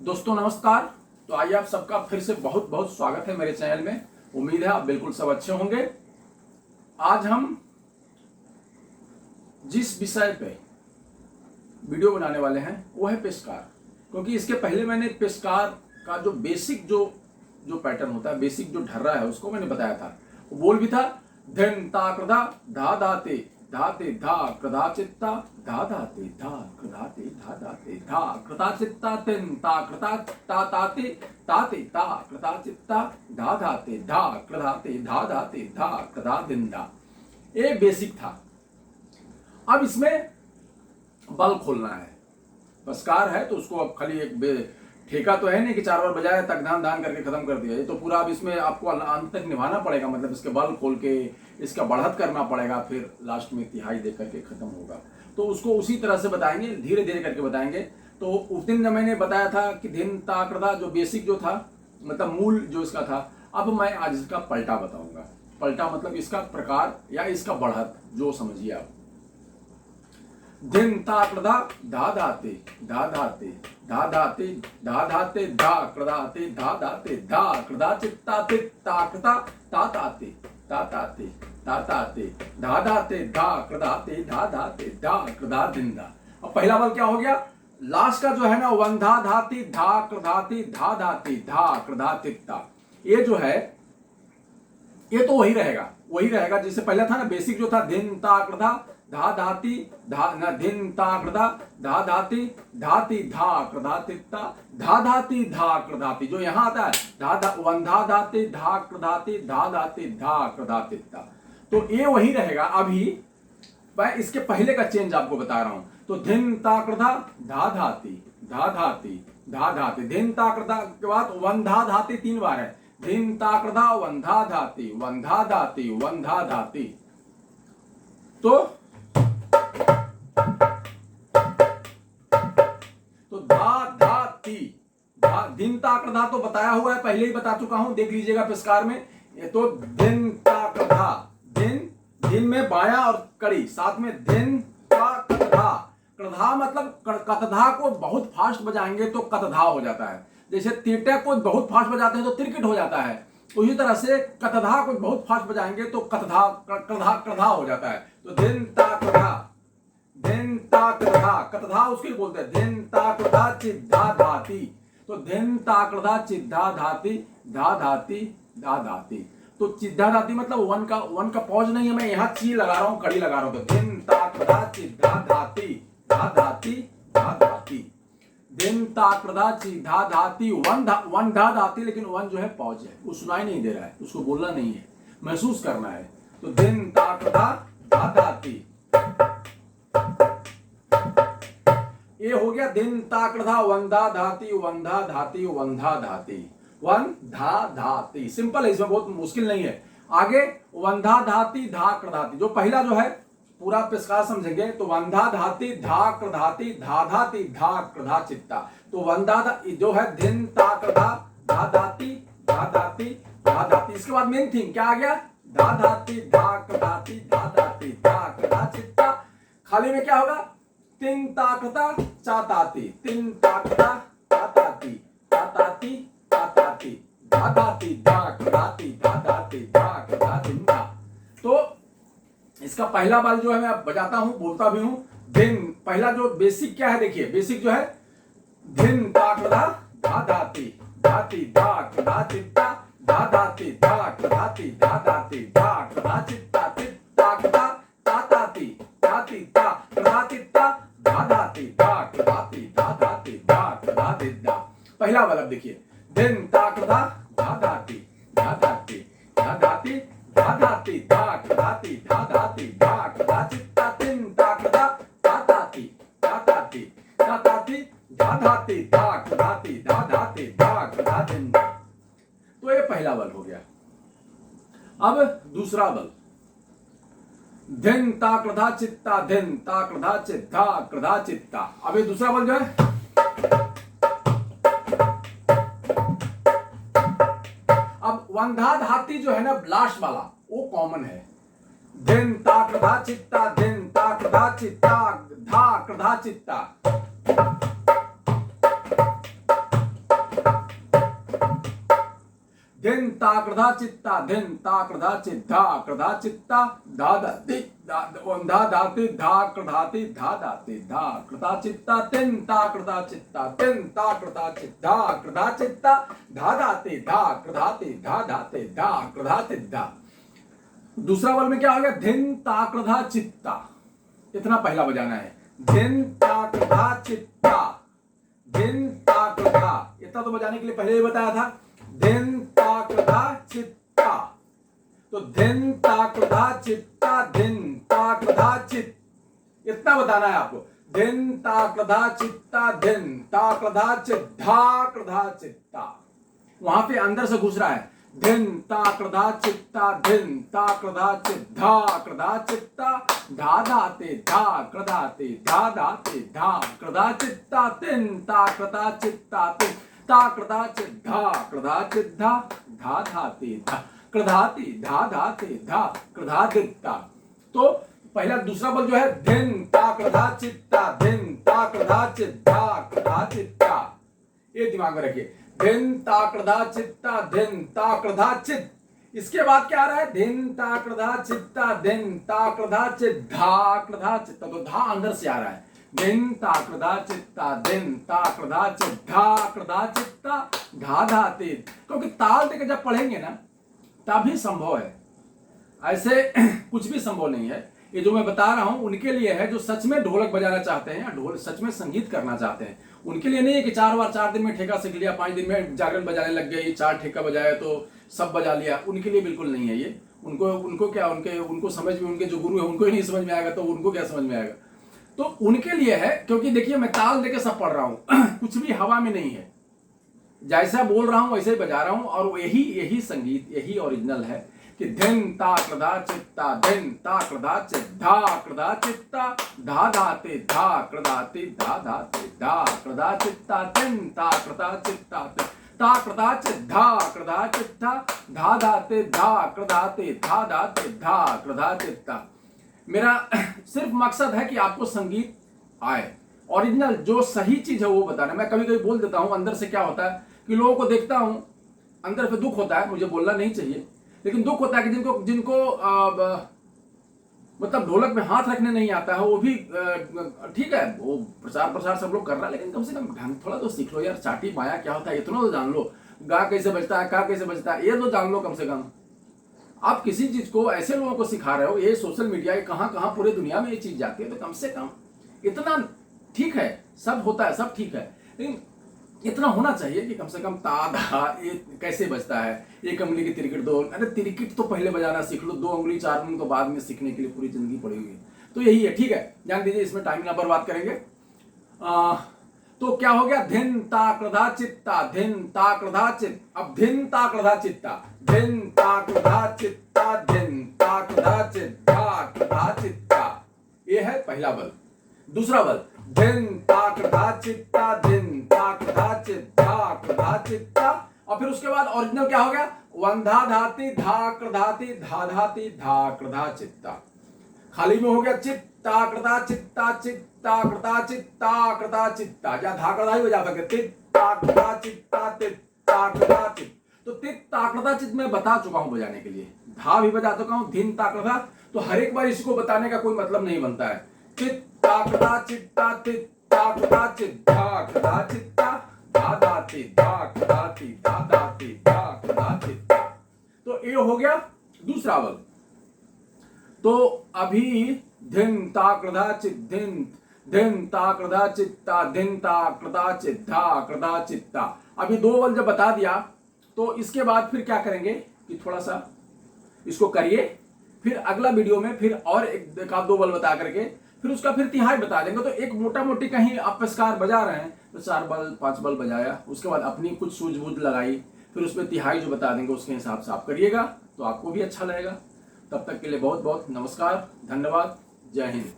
दोस्तों नमस्कार। तो आइए आप सबका फिर से बहुत बहुत स्वागत है मेरे चैनल में। उम्मीद है आप बिल्कुल सब अच्छे होंगे। आज हम जिस विषय पे वीडियो बनाने वाले हैं वो है पेशकार। क्योंकि इसके पहले मैंने पेशकार का जो बेसिक जो पैटर्न होता है, बेसिक जो ढर्रा है उसको मैंने बताया था। वो बोल भी था धन ता कृधा धा धाते धाते धा कृधा चित्ता धा धाते धा कृधाते धा धाते धा कृता चित्ता तिन ता कृता ता ताते ताते ता कृता चित्ता धा धाते धा कृधाते धा धाते धा कृधा दिंदा। ये बेसिक था। अब इसमें बल खोलना है। पेशकार है तो उसको अब खाली एक ठेका तो है नहीं कि 4 बार बजाया तक धान दान करके खत्म कर दिया। ये तो पूरा अब इसमें आपको अंत तक निभाना पड़ेगा। मतलब इसके बल खोल के इसका बढ़त करना पड़ेगा, फिर लास्ट में तिहाई दे करके खत्म होगा। तो उसको उसी तरह से बताएंगे, धीरे धीरे करके बताएंगे। तो उस दिन मैंने बताया था कि धिन ता कृधा जो बेसिक जो था, मतलब मूल जो इसका था। अब मैं आज इसका पलटा बताऊंगा। पलटा मतलब इसका प्रकार या इसका बढ़त, जो समझिए आप। धिन ता कृधा धा धाते धा धाते धा धाते धा धाते धा कृधाते धा धाते धा कृधा चित्ता ता कृता ता ताते ता ताते ता ताते धा धाते धा कृधाते धा धाते धा कृधा दिंदा। अब पहला बल क्या हो गया? लास्ट का जो है ना वंधा धाती धा कृधाती धा धाती धा कृधा चित्ता, ये जो है ये तो वही रहेगा जैसे पहला था ना। बेसिक जो था धिन ता कृधा धा धाती धा न धिन ता कृधा धा धाती धाती धा कृधा तित्ता धा धाती धा कृधाती, जो यहाँ आता है धा धा वंधा धाती धा कृधाती धा धाती धा कृधा तित्ता, तो ये वही रहेगा। अभी मैं इसके पहले का चेंज आपको बता रहा हूं। तो धिन ता कृधा धा धाती धा धाती धा धाती, धिन ता कृधा के बाद वंधा धाती 3 बार है। धिन ता कृधा वंधा धाती वंधा धाती वंधा धाती। तो धा धाती धिन ता कृधा तो बताया हुआ है, पहले ही बता चुका हूं, देख लीजिएगा पेशकार में। ये तो धिन ता कृधा, धिन में बाया और कड़ी, साथ में धिन ता कृधा। कृधा मतलब कतधा को बहुत फास्ट बजाएंगे तो कतधा हो जाता है। जैसे तीटे को बहुत फास्ट बजाते हैं तो तिरकिट हो जाता है, उसी तरह से कतधा को बहुत फास्ट बजाएंगे तो कतधा हो जाता है। तो धिन ता कृधा, धिन ता कृधा, कतधा उसके बोलते हैं। धिन ता कृधा चिद्धा धाती, तो धिन ता कृधा चिद्धा धाती धा धाती धा धाती। तो चिद्धा धाती मतलब वन का पॉज नहीं है, मैं यहाँ ची लगा रहा हूँ, कड़ी लगा रहा हूँ। तो धिन ता कृधा चिद्धा धाती धा धाती धा धाती। धिन ता कृधा चिद्धा धाती वन धा धाती, लेकिन वन जो है पॉज है, वो सुनाई नहीं दे रहा है, उसको बोलना नहीं है, महसूस करना है। तो धिन ता कृधा धा धाती, ये हो गया धिन ता कृधा वंधा धाती वंधा धाती वंधा धाती वंधा धाती। सिंपल है, इसमें बहुत मुश्किल नहीं है। आगे वंधा धाती धा कृधाती, जो पहला जो है पूरा पेशकार समझेंगे। तो वंधा धाती धा कृधाती धा धाती धा कृधा चित्ता। तो वंधा जो है धिन ता कृधा धा धाती धा धाती धा धाती। इसके बाद मेन थिंग क्या आ गया? धा धाती धा कृधाती धा धाती धा कृधा चित्ता। खाली में क्या होगा? तिन ता कृता चा ताती तिन ता कृता ता ताती ता ताती ता ताती धा धाती धा कृधाती धा धाती धा कृधा दिंदा। तो इसका पहला बल जो है मैं बजाता हूं, बोलता भी हूं। धिन, पहला जो बेसिक क्या है देखिए, बेसिक जो है धिन ता कृधा धा धाती धाती धा कृधा चित्ता धा धाती धा कृधाती धा धाती धा कृधा चित्ता चित्ता कृधा ता ताती ताती ता कृधा चित्ता धा धाती धा कृधाती धा धाती धा कृधा दिद्दा। पहला बल अब देखिए, धिन ता कृधा धा धाती धा धाती धा धाती धा धाती धा कृधाती धा धाती धा कृधा चित्ता तिन ता कृधा ता ताती ता ताती ता ताती धा धाती धा कृधाती धा धाती धा कृधा दिंदा। तो ये पहला बल हो गया। अब दूसरा बल, धिन ता कृधा चित्ता धिन ता कृधा चित्ता कृधा चित्ता। अब ये दूसरा बल जो है, अब वंधा धाती जो है ना लास्ट वाला, वो कॉमन है। धिन ता कृधा चित्ता धिन ता कृधा चित्ता धा कृधा चित्ता। धिन ता कृधा चित्ता धिन ता कृधा चिद्धा कृधा चित्ता धा धा धा धाति धा कृधाति धा धाति धा कृधा चित्ता तिन ता कृधा चित्ता तिन ता कृधा चिद्धा कृधा चित्ता धा धाति धा कृधाति धा धाति धा कृधा चिद्धा। दूसरा बल में क्या हो गया? धिन ता कृधा चित्ता, इतना पहला बजाना है। धिन ता कृधा चित्ता धिन ता कृधा, इतना तो बजाने के लिए पहले ही बताया था। धिन ता कृधा चित्ता, तो धिन ता कृधा चित्ता धिन ता कृधा चित, इतना बताना है आपको। धिन ता कृधा चित्ता धिन ता कृधा चिद्धा कृधा चित्ता, वहां पे अंदर से घुस रहा है। धिन ता कृधा चित्ता धिन ता कृधा चिद्धा कृधा चित्ता धा धाते धा कृधाते धा धाते धा कृधा चित्ता तिन ता कृधा चित्ता तिन ता कृधा चिद्धा कृधा चिद्धा धा धाते धा कृधाति धा धाते धा कृधा दित्ता। तो पहला दूसरा बल जो है धिन ता कृधा चित्ता धिन ता कृधा चिद्धा कृधा चित्ता, ये दिमाग में रखिए। धिन ता कृधा चित्ता धिन ता कृधा चित, इसके बाद क्या आ रहा है? धिन ता कृधा चित्ता धिन ता कृधा चिद्धा कृधा चित्ता, तो धा अंदर से आ रहा है। धिन ता कृधा चित्ता धिन ता कृधा चिद्धा कृधा चित्ता धा धाते, क्योंकि ताल देकर जब पढ़ेंगे ना तभी संभव है, ऐसे कुछ भी संभव नहीं है। ये जो मैं बता रहा हूं उनके लिए है जो सच में ढोलक बजाना चाहते हैं या ढोल सच में संगीत करना चाहते हैं। उनके लिए नहीं है कि 4 दिन में ठेका सीख लिया, 5 दिन में जागरण बजाने लग गए, 4 ठेका बजाया तो सब बजा लिया, उनके लिए बिल्कुल नहीं है ये। उनको क्या, उनको समझ में, उनके जो गुरु है उनको ही नहीं समझ में आएगा तो उनको क्या समझ में आएगा। तो उनके लिए है, क्योंकि देखिए मैं ताल देकर सब पढ़ रहा हूं कुछ भी हवा में नहीं है, जैसा बोल रहा हूं वैसे ही बजा रहा हूं, और यही संगीत, यही ओरिजिनल है कि धिन ता कृधा चित्ता धिन ता कृधा चिद्धा कृधा चित्ता धा धाते धा कृधाति धा धाते धा कृधा चित्ता तिन ता कृधा चित्ता ता कृधा चिद्धा कृधा चित्ता धा धाते धा कृधाते धा धाते धा कृधा चित्ता। मेरा सिर्फ मकसद है कि आपको संगीत आए, ओरिजिनल जो सही चीज है वो बताना। मैं कभी कभी बोल देता हूं, अंदर से क्या होता है कि लोगों को देखता हूं, अंदर पे दुख होता है, मुझे बोलना नहीं चाहिए, लेकिन दुख होता है कि जिनको मतलब ढोलक में हाथ रखने नहीं आता है, वो भी ठीक है, वो प्रचार सब लोग कर रहा है, लेकिन कम से कम ढंग थोड़ा तो सीख लो यार। चाटी बाया क्या होता है इतना तो जान लो, गा कैसे बजता है, का कैसे बजता है, ये तो जान लो कम से कम। आप किसी चीज को ऐसे लोगों को सिखा रहे हो, ये सोशल मीडिया, ये कहां कहां पूरे दुनिया में ये चीज जाती है, तो कम से कम इतना ठीक है, सब होता है, सब ठीक है, लेकिन इतना होना चाहिए कि कम से कम ता धा ये कैसे बजता है, एक उंगली की तिरकिट दो, अरे तिरकिट तो पहले बजाना सीख लो, 2 उंगली 4 उंगली तो बाद में सीखने के लिए पूरी जिंदगी पड़ी हुई है। तो यही है, ठीक है, ध्यान दीजिए, इसमें टाइम ना बर्बाद करेंगे। तो क्या हो गया? धिन ता कृधा चित्ता धिन ता कृधा चित, अब धिन ता कृधा चित्ता धिन ता कृधा चित्ता धिन ता कृधा चिद्धा कृधा चित्ता, ये है पहला बल। दूसरा बल धिन ता कृधा चित्ता धिन ता कृधा चिद्धा कृधा चित्ता, और फिर उसके बाद ओरिजिनल क्या हो गया? वंधा धाति धा कृधाति धा धाति धा कृधा चित्ता। खाली में हो गया चित्ता कृधा चित्ता चित्ता कृधा चित्ता कृधा चित्ता, या धा कृधा ही हो जा सकते, चित्ता कृधा चित्ता चित्ता कृधा चित्त। तो चित्ता कृधा चित्त मैं बता चुका हूं बजाने के लिए, धा भी बजा चुका हूं, धिन ता कृधा, तो हर एक बार इसको बताने का कोई मतलब नहीं बनता है। चित्ता कृधा चित्ता चित्ता कृधा चिद्धा कृधा चित्ता धा धाति धा कृधाति धा धाति धा कृधा चित्ता। तो ये हो गया दूसरा बल। तो अभी धिन ता कृधा चित धिन ता कृधा चित्ता धिन ता कृधा चिद्धा कृधा चित्ता। अभी 2 बल जब बता दिया तो इसके बाद फिर क्या करेंगे कि थोड़ा सा इसको करिए, फिर अगला वीडियो में फिर और एक आध 2 बल बता करके फिर उसका फिर तिहाई बता देंगे। तो एक मोटा मोटी कहीं आप पेशकार बजा रहे हैं तो 4 बल 5 बल बजाया, उसके बाद अपनी कुछ सूझबूझ लगाई, फिर उसमें तिहाई जो बता देंगे उसके हिसाब से आप करिएगा, तो आपको भी अच्छा लगेगा। तब तक के लिए बहुत बहुत नमस्कार, धन्यवाद, जय हिंद।